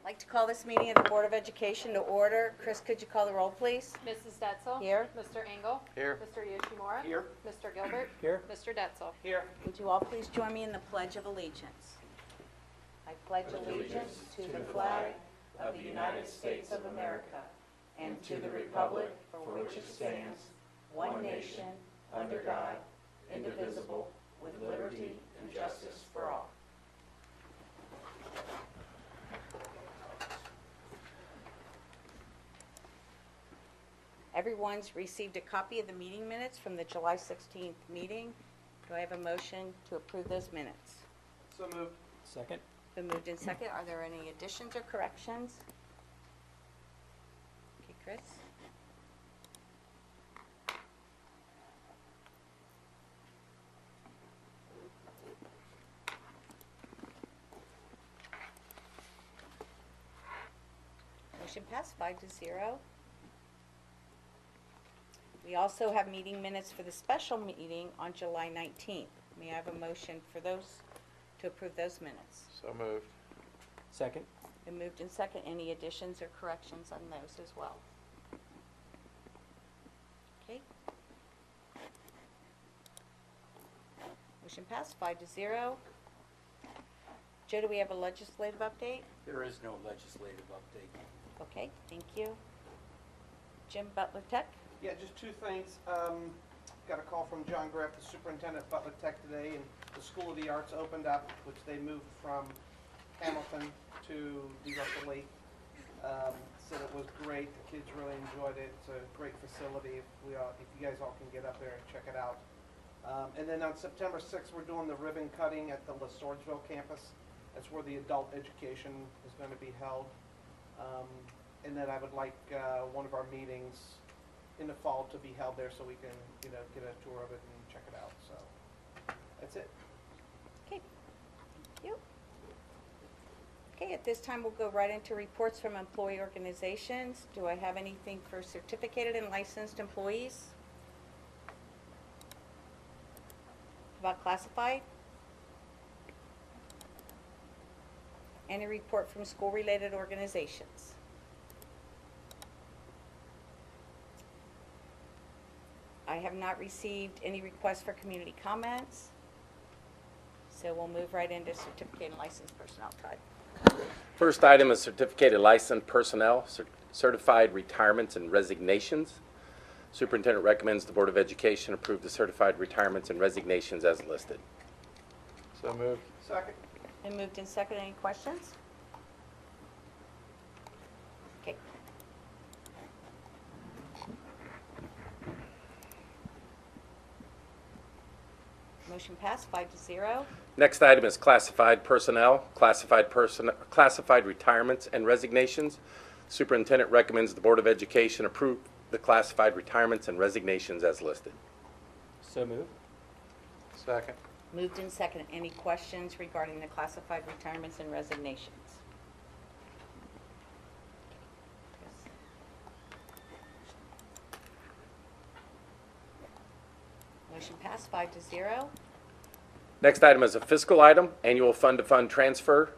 I'd like to call this meeting of the Board of Education to order. Chris, could you call the roll, please? Mrs. Detzel? Here. Mr. Engel? Here. Mr. Yoshimura? Here. Mr. Gilbert? Here. Mr. Detzel? Here. Would you all please join me in the Pledge of Allegiance? I pledge allegiance to the flag of the United States of America and to the republic for which it stands, one nation, under God, indivisible, with liberty and justice for all. Everyone's received a copy of the meeting minutes from the July 16th meeting. Do I have a motion to approve those minutes? So moved. Second. Been moved in second. Are there any additions or corrections? Okay, Chris? Motion passed 5-0. We also have meeting minutes for the special meeting on July 19th. May I have a motion for those, to approve those minutes? So moved. Second. Been moved in second. Any additions or corrections on those as well? Okay. Motion passed 5-0. Joe, do we have a legislative update? There is no legislative update. Okay, thank you. Jim Butler Tech? Yeah, just two things. Got a call from John Greff, the superintendent at Butler Tech today, and the School of the Arts opened up, which they moved from Hamilton to the Russell Lake. Said it was great. The kids really enjoyed it. It's a great facility. If you guys all can get up there and check it out. And then on September 6th, we're doing the ribbon cutting at the LaSordsville campus. That's where the adult education is going to be held. And then I would like one of our meetings in the fall to be held there so we can, get a tour of it and check it out. So that's it. Okay, thank you. Okay, at this time, we'll go right into reports from employee organizations. Do I have anything for certificated and licensed employees? About classified? Any report from school-related organizations? I have not received any requests for community comments, so we'll move right into certificated and licensed personnel. Todd. First item is certificated licensed personnel, certified retirements and resignations. Superintendent recommends the Board of Education approve the certified retirements and resignations as listed. So moved. Second. Been moved in second. Any questions? Okay. Motion passed 5-0. Next item is classified personnel, classified retirements and resignations. Superintendent recommends the Board of Education approve the classified retirements and resignations as listed. So moved. Second. Moved in second. Any questions regarding the classified retirements and resignations? Yes. Motion passed 5-0. Next item is a fiscal item, annual fund-to-fund transfer.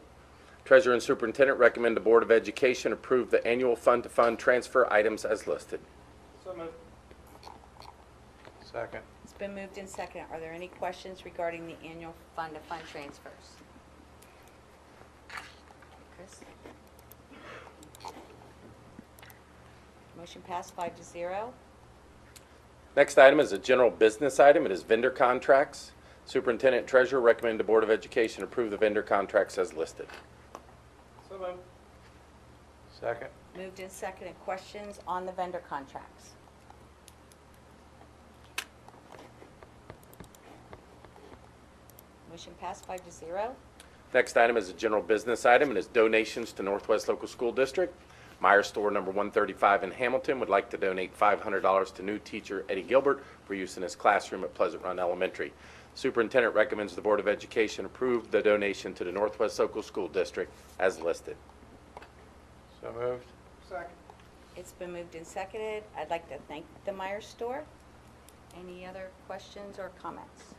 Treasurer and Superintendent recommend the Board of Education approve the annual fund-to-fund transfer items as listed. So moved. Second. It's been moved in second. Are there any questions regarding the annual fund-to-fund transfers? Chris? Motion passed 5-0. Next item is a general business item. It is vendor contracts. Superintendent and Treasurer recommend the Board of Education approve the vendor contracts as listed. So moved. Second. Moved in second. And questions on the vendor contracts? Motion passed 5-0. Next item is a general business item. It is donations to Northwest Local School District. Meyer Store number 135 in Hamilton would like to donate $500 to new teacher Eddie Gilbert for use in his classroom at Pleasant Run Elementary. Superintendent recommends the Board of Education approve the donation to the Northwest Local School District as listed. So moved. Second. It's been moved and seconded. I'd like to thank the Meyer Store. Any other questions or comments?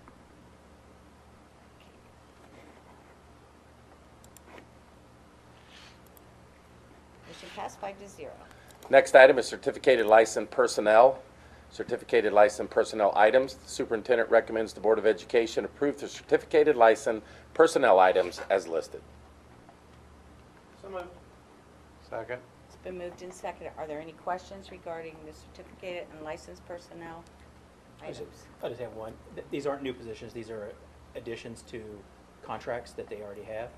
Motion passed 5-0. Next item is certificated licensed personnel. Certificated licensed personnel items. The superintendent recommends the Board of Education approve the certificated licensed personnel items as listed. So moved. Second. It's been moved and seconded. Are there any questions regarding the certificated and licensed personnel items? I just have one. These aren't new positions, these are additions to contracts that they already have?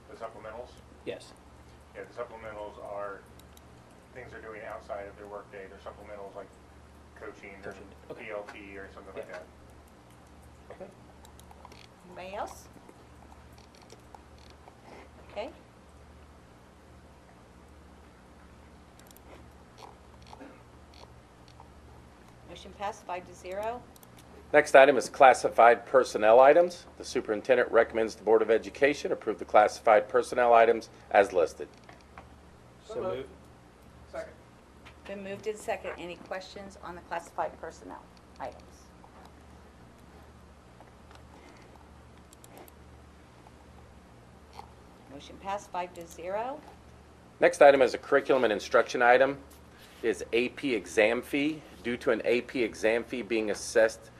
The supplementals? Yes. Yeah, the supplementals are things they're doing outside of their workday. They're supplementals like coaching or Coaching, okay. PLT or something like Yeah. that. Okay. Anybody else? Okay. Motion passed 5-0. Next item is classified personnel items. The superintendent recommends the Board of Education approve the classified personnel items as listed. So So moved. moved. Second. Been moved and seconded. Any questions on the classified personnel items? Motion passed 5-0. Next item is a curriculum and instruction item, is AP exam fee. Due to an AP exam fee being assessed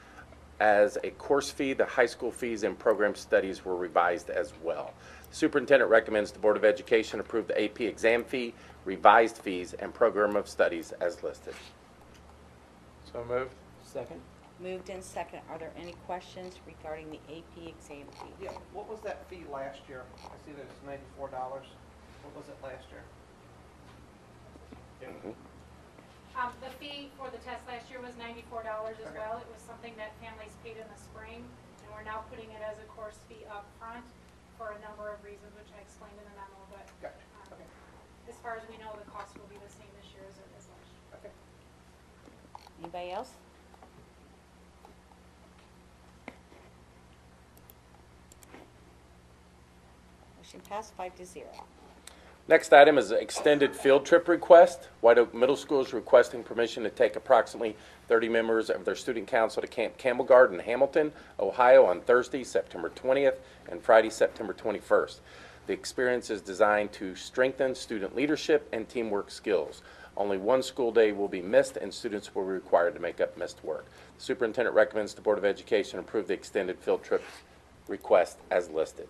as a course fee, the high school fees and program studies were revised as well. Superintendent recommends the Board of Education approve the AP exam fee, revised fees, and program of studies as listed. So moved. Second? Moved and seconded. Are there any questions regarding the AP exam fee? Yeah, what was that fee last year? I see that it's $94. What was it last year? The fee for the test last year was $94 as Okay. well. It was something that families paid in the spring, and we're now putting it as a course fee up front for a number of reasons, which I explained in the memo, but Gotcha. Okay. as far as we know, the cost will be the same this year as it is last year. Okay. Anybody else? Motion passed 5-0. Next item is an extended field trip request. White Oak Middle School is requesting permission to take approximately 30 members of their student council to Camp Campbell Garden in Hamilton, Ohio on Thursday, September 20th and Friday, September 21st. The experience is designed to strengthen student leadership and teamwork skills. Only one school day will be missed and students will be required to make up missed work. The superintendent recommends the Board of Education approve the extended field trip request as listed.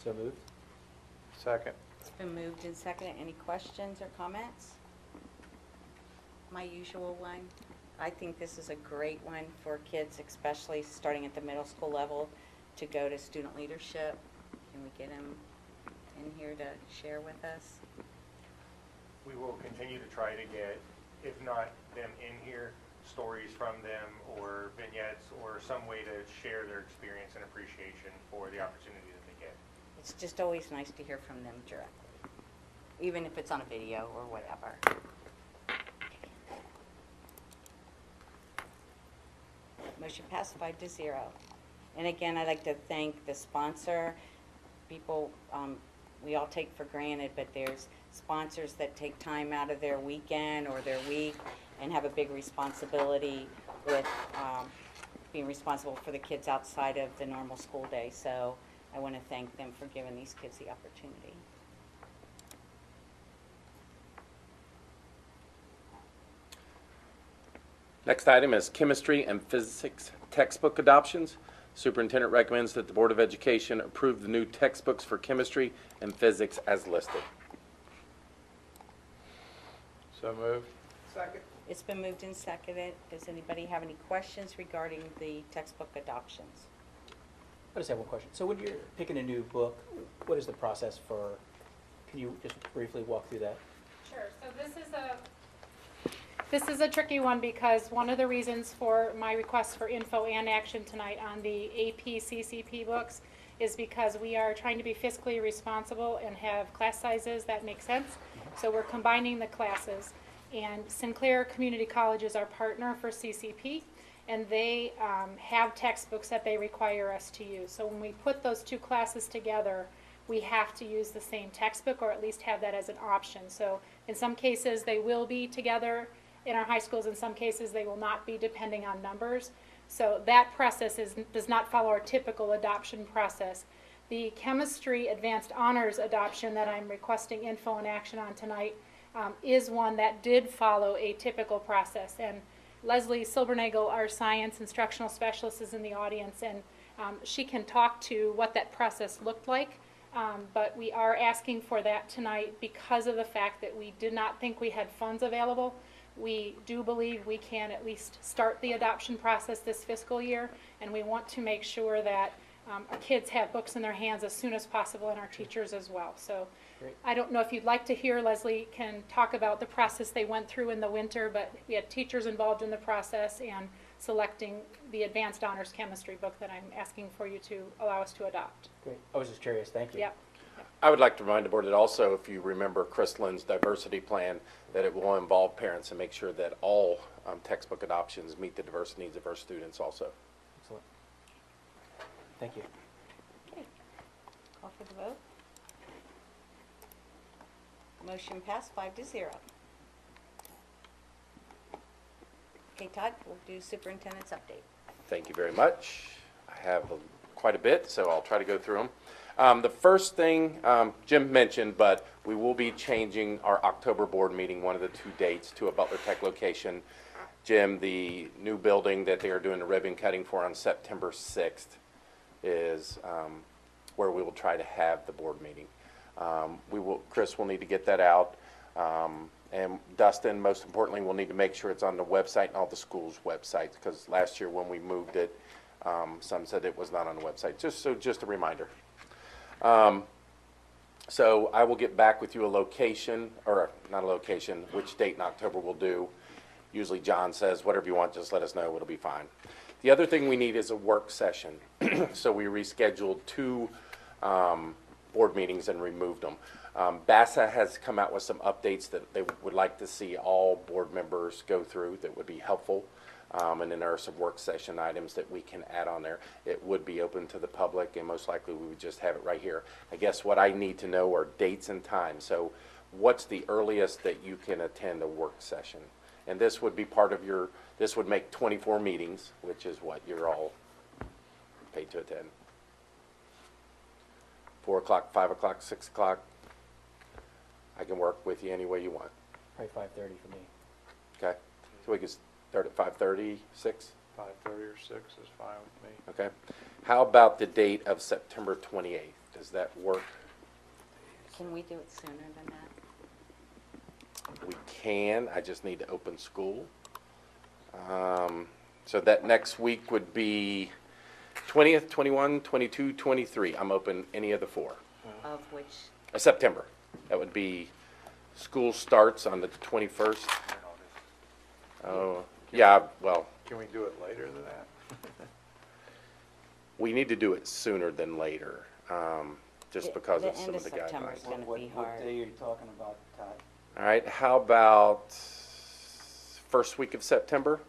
So moved. Second. It's been moved and seconded. Any questions or comments? My usual one. I think this is a great one for kids, especially starting at the middle school level, to go to student leadership. Can we get them in here to share with us? We will continue to try to get, if not them in here, stories from them or vignettes or some way to share their experience and appreciation for the opportunity that they get. It's just always nice to hear from them directly, even if it's on a video or whatever. Motion passed 5-0. And again, I'd like to thank the sponsor. People, we all take for granted, but there's sponsors that take time out of their weekend or their week and have a big responsibility with being responsible for the kids outside of the normal school day. So I want to thank them for giving these kids the opportunity. Next item is chemistry and physics textbook adoptions. Superintendent recommends that the Board of Education approve the new textbooks for chemistry and physics as listed. So moved. Second. It's been moved and seconded. Does anybody have any questions regarding the textbook adoptions? I just have one question. So when you're picking a new book, what is the process for, can you just briefly walk through that? Sure, so this is a tricky one because one of the reasons for my request for info and action tonight on the AP CCP books is because we are trying to be fiscally responsible and have class sizes that make sense. So we're combining the classes. And Sinclair Community College is our partner for CCP, and they have textbooks that they require us to use. So when we put those two classes together, we have to use the same textbook or at least have that as an option. So in some cases, they will be together in our high schools. In some cases, they will not be, depending on numbers. So that process does not follow our typical adoption process. The chemistry advanced honors adoption that I'm requesting info and action on tonight is one that did follow a typical process. And Leslie Silbernagel, our science instructional specialist, is in the audience, and she can talk to what that process looked like. But we are asking for that tonight because of the fact that we did not think we had funds available. We do believe we can at least start the adoption process this fiscal year, and we want to make sure that our kids have books in their hands as soon as possible, and our teachers as well. So Great. I don't know if you'd like to hear, Leslie can talk about the process they went through in the winter, but we had teachers involved in the process and selecting the advanced honors chemistry book that I'm asking for you to allow us to adopt. Great. I was just curious. Thank you. Yep. I would like to remind the board that also, if you remember Chris Lynn's diversity plan, that it will involve parents and make sure that all textbook adoptions meet the diverse needs of our students also. Excellent. Thank you. Okay. Call for the vote. Motion passed 5-0. Okay, Todd, we'll do superintendent's update. Thank you very much. I have quite a bit, so I'll try to go through them. The first thing Jim mentioned, but we will be changing our October board meeting, one of the two dates, to a Butler Tech location. Jim, the new building that they are doing the ribbon cutting for on September 6th is where we will try to have the board meeting. Chris will need to get that out. And Dustin, most importantly, will need to make sure it's on the website and all the schools' websites, because last year when we moved it, some said it was not on the website. Just a reminder. So I will get back with you a location, or not a location, which date in October we'll do. Usually John says, whatever you want, just let us know, it'll be fine. The other thing we need is a work session. So we rescheduled 2 board meetings and removed them. BASA has come out with some updates that they would like to see all board members go through that would be helpful. And then there are some work session items that we can add on there. It would be open to the public, and most likely we would just have it right here. I guess what I need to know are dates and times. So what's the earliest that you can attend a work session? And this would be part of this would make 24 meetings, which is what you're all paid to attend. 4 o'clock, 5 o'clock, 6 o'clock. I can work with you any way you want. Probably 5:30 for me. Okay? So we can start at 5:30, 6? 5:30 or 6 is fine with me. Okay. How about the date of September 28th? Does that work? Can we do it sooner than that? We can. I just need to open school. So that next week would be 20th, 21, 22, 23. I'm open any of the 4. Of which, September. That would be, school starts on the 21st. Oh, yeah, well, Can we do it later than that? we need to do it sooner than later, just because of some of the The end of September guidelines. is going to be hard. What day are you talking about, Todd? All right, how about first week of September,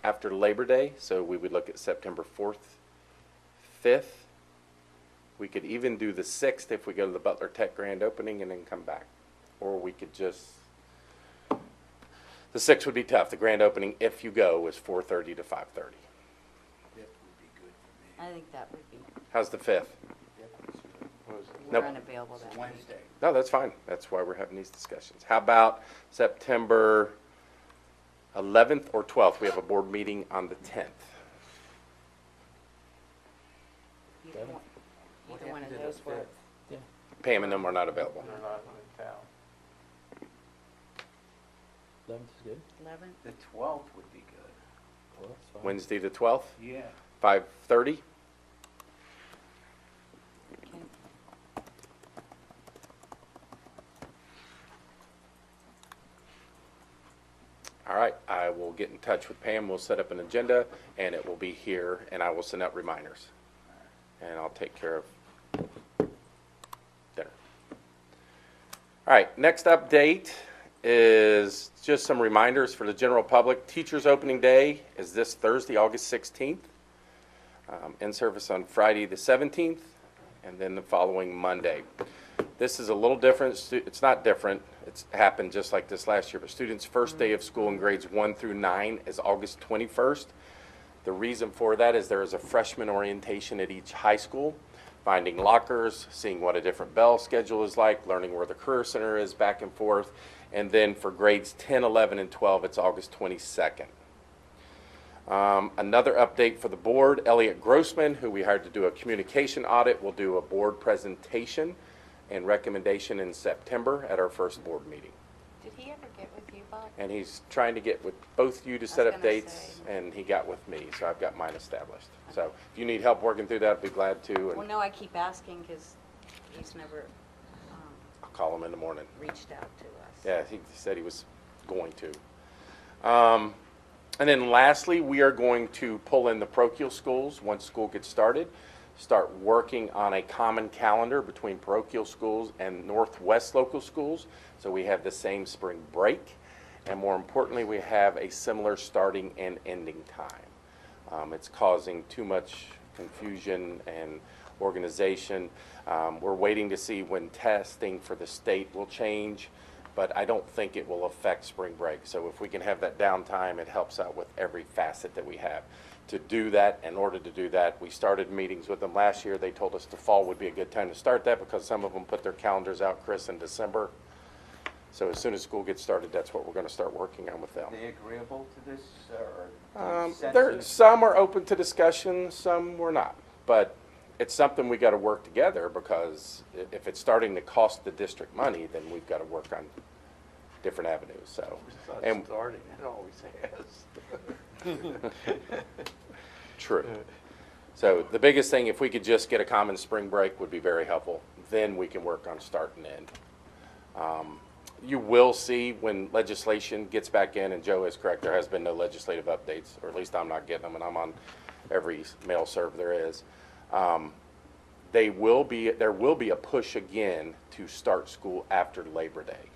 after Labor Day? So we would look at September 4th, 5th. We could even do the 6th if we go to the Butler Tech grand opening and then come back. Or we could just, the 6th would be tough. The grand opening, if you go, is 4:30 to 5:30. Fifth would be good for me. I think that would be, How's the 5th? What was it? we're Nope. unavailable that week. Wednesday. No, that's fine. That's why we're having these discussions. How about September 11th or 12th? We have a board meeting on the 10th. Either one, What either one of happened to the those work. Yeah. Pam and them are not available. They're not in town. 11th is good. 11th? The 12th would be good. Well, that's fine. Wednesday the 12th, Yeah. 5:30. Okay. All right, I will get in touch with Pam. We'll set up an agenda, and it will be here, and I will send out reminders. And I'll take care of dinner. All right, next update is just some reminders for the general public. Teachers' opening day is this Thursday, August 16th. In-service on Friday the 17th, and then the following Monday. This is a little different. It's not different. It's happened just like this last year, but students' first day of school in grades 1 through 9 is August 21st. The reason for that is there is a freshman orientation at each high school. finding lockers, seeing what a different bell schedule is like, learning where the career center is, back and forth. And then for grades 10, 11, and 12, it's August 22nd. Another update for the board, Elliot Grossman, who we hired to do a communication audit, will do a board presentation and recommendation in September at our first board meeting. Did he ever get with you, Bob? And he's trying to get with both you to set was up gonna dates, say. and he got with me, so I've got mine established. So if you need help working through that, I'd be glad to, Well, and no, I keep asking because he's never I'll call him in the morning. reached out to us. Yeah, he said he was going to. And then lastly, we are going to pull in the parochial schools once school gets started, start working on a common calendar between parochial schools and Northwest local schools, so we have the same spring break, and more importantly, we have a similar starting and ending time. It's causing too much confusion and organization. We're waiting to see when testing for the state will change, but I don't think it will affect spring break. So if we can have that downtime, it helps out with every facet that we have. To do that, in order to do that, we started meetings with them last year. They told us the fall would be a good time to start that because some of them put their calendars out, Chris, in December. So as soon as school gets started, that's what we're going to start working on with them. Are they agreeable to this, or? Some are open to discussion, some were not. But it's something we got to work together because if it's starting to cost the district money, then we've got to work on different avenues, so. It's not And starting, it always has. true. So the biggest thing, if we could just get a common spring break would be very helpful. Then we can work on start and end. You will see when legislation gets back in, and Joe is correct, there has been no legislative updates, or at least I'm not getting them, and I'm on every mail serve there is. There will be a push again to start school after Labor Day.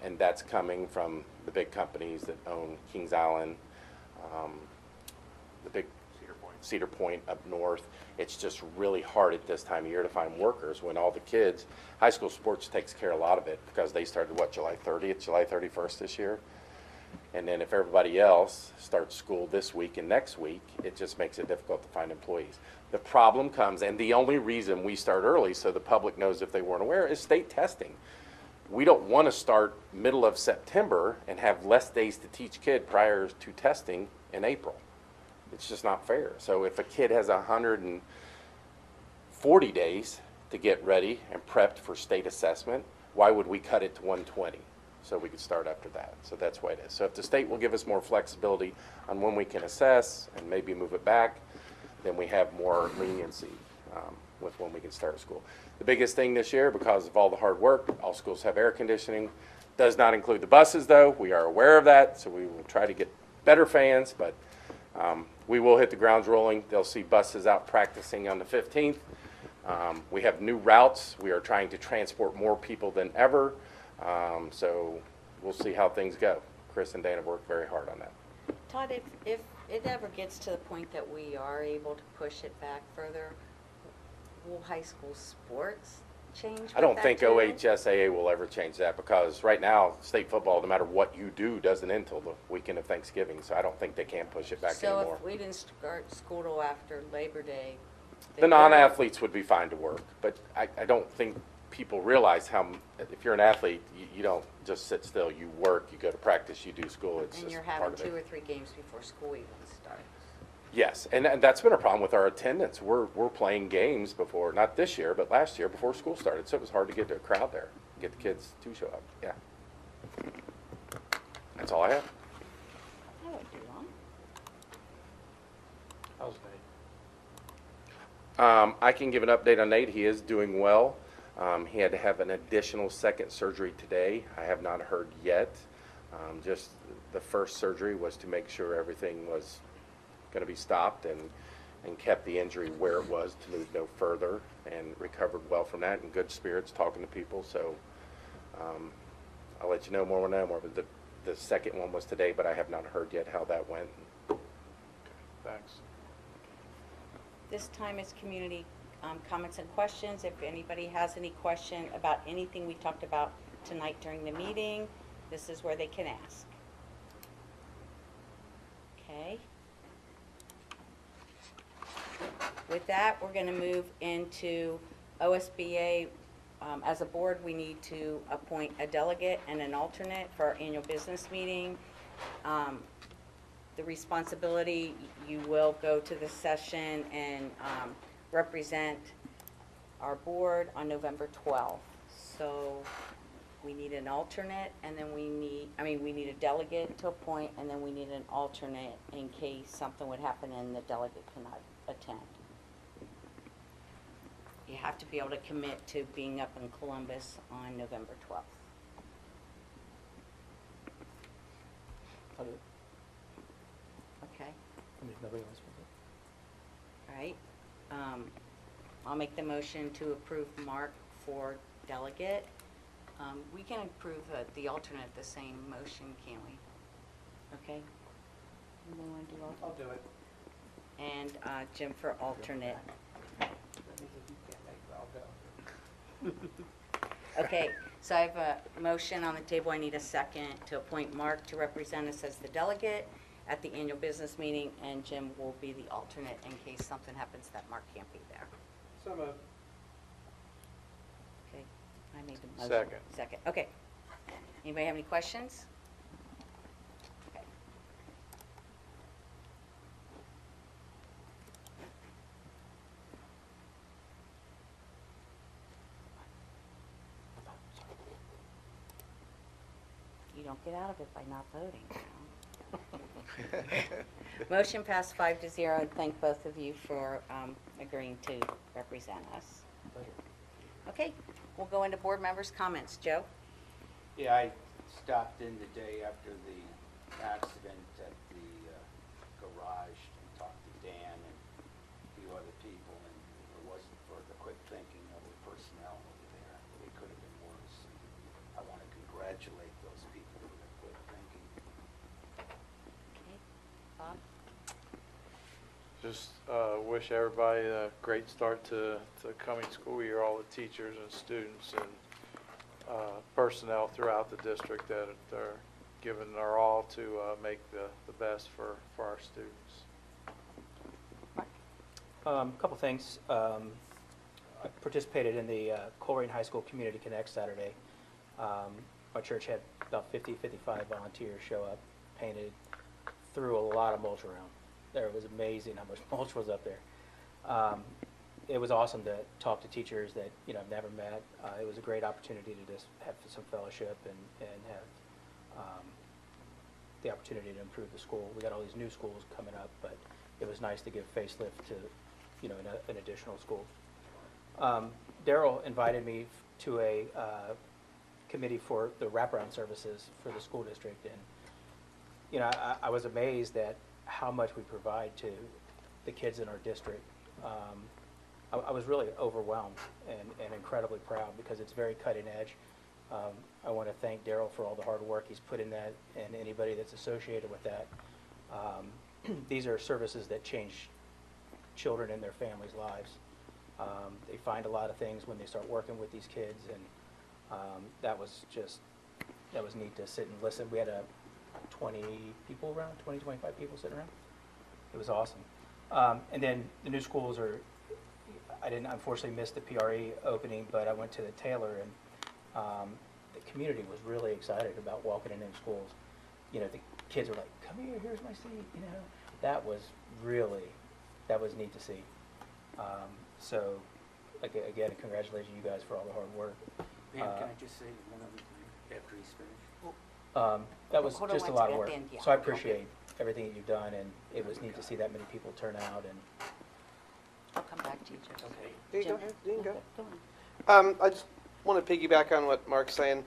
And that's coming from the big companies that own Kings Island, the big Cedar Point up north. It's just really hard at this time of year to find workers when all the kids, high school sports takes care of a lot of it because they started, July 30th, July 31st this year? And then if everybody else starts school this week and next week, it just makes it difficult to find employees. The problem comes, and the only reason we start early so the public knows if they weren't aware, is state testing. We don't want to start middle of September and have less days to teach kid prior to testing in April. It's just not fair. So if a kid has 140 days to get ready and prepped for state assessment, why would we cut it to 120? So we could start after that. So that's why it is. So if the state will give us more flexibility on when we can assess and maybe move it back, then we have more leniency with when we can start school. The biggest thing this year, because of all the hard work, all schools have air conditioning. Does not include the buses, though. We are aware of that, so we will try to get better fans, but we will hit the grounds rolling. They'll see buses out practicing on the 15th. We have new routes. We are trying to transport more people than ever. So we'll see how things go. Chris and Dana work very hard on that. Todd, if it ever gets to the point that we are able to push it back further, will high school sports change with I don't that think too? OHSAA will ever change that because right now, state football, no matter what you do, doesn't end until the weekend of Thanksgiving. So I don't think they can push it back anymore. So if we didn't start school till after Labor Day, The non-athletes would be fine to work, but I don't think people realize how, if you're an athlete, you don't just sit still. You work, you go to practice, you do school. It's and just you're part having of 2 it. or 3 games before school even starts. Yes, and that's been a problem with our attendance. We're playing games before, not this year, but last year before school started, so it was hard to get a crowd there, get the kids to show up. Yeah. That's all I have. That would be long. How's Nate? I can give an update on Nate. He is doing well. He had to have an additional second surgery today. I have not heard yet. Just the first surgery was to make sure everything was going to be stopped and kept the injury where it was to move no further, and recovered well from that, in good spirits, talking to people. So I'll let you know more when I know more. But the second one was today, but I have not heard yet how that went. Thanks. This time is community comments and questions. If anybody has any question about anything we talked about tonight during the meeting, this is where they can ask. Okay. With that, we're going to move into OSBA. As a board, we need to appoint a delegate and an alternate for our annual business meeting. The responsibility, you will go to the session and represent our board on November 12th. So we need an alternate, and then we need a delegate to appoint, and then we need an alternate in case something would happen and the delegate cannot attend. You have to be able to commit to being up in Columbus on November 12th. I'll do it. Okay? I mean, if nobody wants to. All right. I'll make the motion to approve Mark for delegate. We can approve the alternate the same motion, can't we? Okay? Anyone want to do alternate? I'll do it. And Jim for alternate. That means if you can't make it, I'll go. Okay, so I have a motion on the table. I need a second to appoint Mark to represent us as the delegate at the annual business meeting, and Jim will be the alternate in case something happens that Mark can't be there. So moved. Okay, I made the motion. Second. Second, okay. Anybody have any questions? Okay. You don't get out of it by not voting. Motion passed 5-0, and thank both of you for agreeing to represent us. Okay, we'll go into board members' comments. Joe? Yeah, I stopped in the day after the accident at the garage and talked to Dan and a few other people, and if it wasn't for the quick thinking of the personnel over there, it could have been worse. I want to congratulate those people for their quick thinking. Okay, Bob? Just wish everybody a great start to the coming school year, all the teachers and students and personnel throughout the district that are giving their all to make the best for our students. Couple things. I participated in the Coleraine High School Community Connect Saturday. Our church had about 55 volunteers show up, painted, threw a lot of mulch around. It was amazing how much mulch was up there. It was awesome to talk to teachers that I've never met. It was a great opportunity to just have some fellowship and have the opportunity to improve the school. We got all these new schools coming up, but it was nice to give facelift to an additional school. Daryl invited me to a committee for the wraparound services for the school district, and I was amazed at how much we provide to the kids in our district. I was really overwhelmed and incredibly proud because it's very cutting edge. I want to thank Daryl for all the hard work he's put in that, and anybody that's associated with that. These are services that change children and their families' lives. They find a lot of things when they start working with these kids, and that was neat to sit and listen. We had 20 people around, 20, 25 people sitting around. It was awesome. And then the new schools I didn't unfortunately miss the PRE opening, but I went to the Taylor, and the community was really excited about walking in schools. The kids were like, "Come here, here's my seat." That was neat to see. So, again, congratulations you guys for all the hard work. Pam, can I just say one other thing after he's finished? That was Hold on just a one lot of second, work. at the end, yeah. So I appreciate everything that you've done, and it was neat to see that many people turn out. And I'll come back to you, Joe. Okay. You can Jim? go ahead. You can go. Go on. I just want to piggyback on what Mark's saying,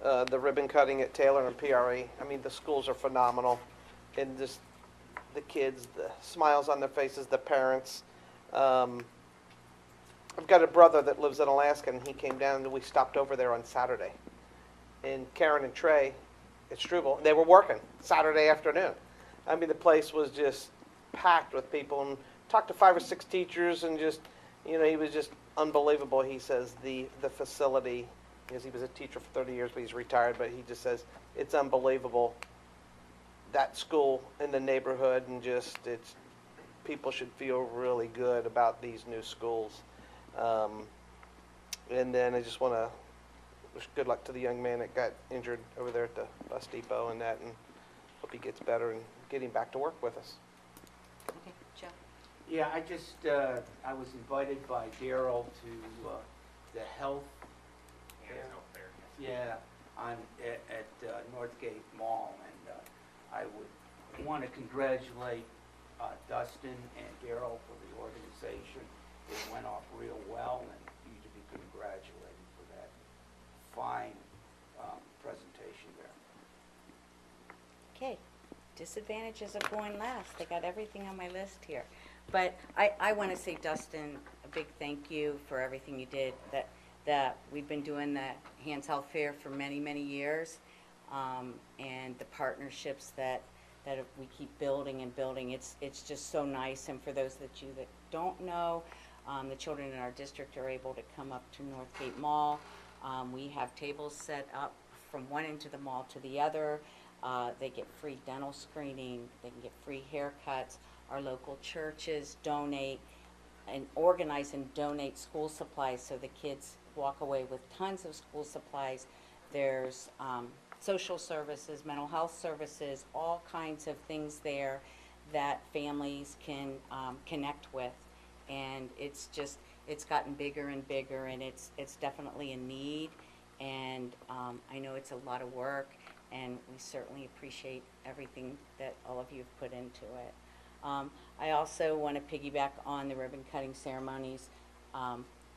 the ribbon cutting at Taylor and PRE. I mean, the schools are phenomenal, and just the kids, the smiles on their faces, the parents. I've got a brother that lives in Alaska, and he came down, and we stopped over there on Saturday. And Karen and Trey at Struble, they were working Saturday afternoon. I mean, the place was just packed with people, and talked to 5 or 6 teachers, and just, he was just unbelievable. He says the facility, because he was a teacher for 30 years, but he's retired, but he just says it's unbelievable. That school in the neighborhood, and just, people should feel really good about these new schools. And then I just want to wish good luck to the young man that got injured over there at the bus depot and that, and hope he gets better and getting back to work with us. Okay, Joe? Yeah, I was invited by Daryl to the health, And it's out there. yeah, at Northgate Mall, and I would want to congratulate Dustin and Daryl for the organization. It went off real well, and you to be congratulated for that fine presentation there. Okay, disadvantages of going last. I got everything on my list here. But I want to say, Dustin, a big thank you for everything you did. That we've been doing the Hands Health Fair for many, many years. And the partnerships that we keep building and building. It's just so nice. And for those that don't know, the children in our district are able to come up to Northgate Mall. We have tables set up from one end of the mall to the other. They get free dental screening. They can get free haircuts. Our local churches donate and organize and donate school supplies so the kids walk away with tons of school supplies. There's social services, mental health services, all kinds of things there that families can connect with. And it's gotten bigger and bigger, and it's definitely a need. And I know it's a lot of work, and we certainly appreciate everything that all of you have put into it. I also want to piggyback on the ribbon cutting ceremonies.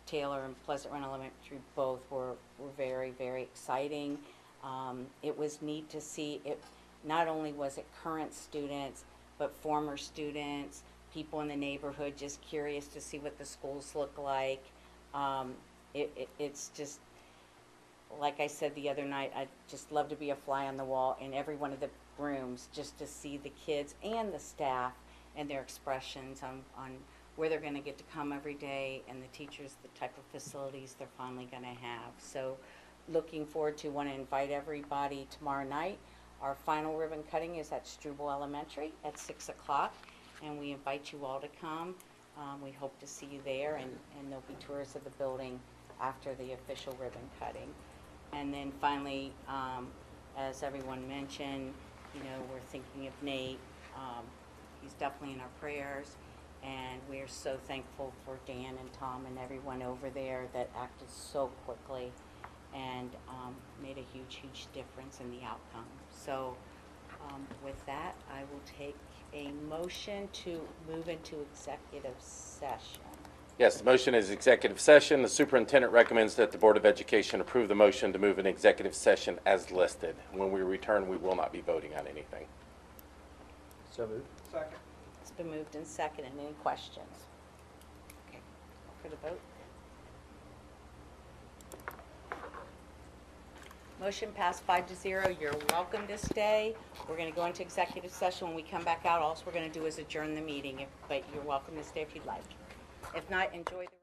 Taylor and Pleasant Run Elementary both were very, very exciting. It was neat to see it. Not only was it current students, but former students, people in the neighborhood just curious to see what the schools look like. It's just, like I said the other night, I'd just love to be a fly on the wall in every one of the rooms just to see the kids and the staff and their expressions on where they're going to get to come every day, and the teachers, the type of facilities they're finally going to have. So looking forward to, want to invite everybody tomorrow night. Our final ribbon cutting is at Struble Elementary at 6 o'clock, and we invite you all to come. We hope to see you there, and there'll be tours of the building after the official ribbon cutting. And then finally, as everyone mentioned, we're thinking of Nate. He's definitely in our prayers, and we're so thankful for Dan and Tom and everyone over there that acted so quickly and made a huge, huge difference in the outcome. So with that, I will take a motion to move into executive session. Yes, the motion is executive session. The superintendent recommends that the Board of Education approve the motion to move in executive session as listed. When we return, we will not be voting on anything. So moved. Second. It's been moved and seconded. Any questions? Okay, for the vote. Motion passed 5-0. You're welcome to stay. We're going to go into executive session. When we come back out, all we're going to do is adjourn the meeting, but you're welcome to stay if you'd like. If not, enjoy the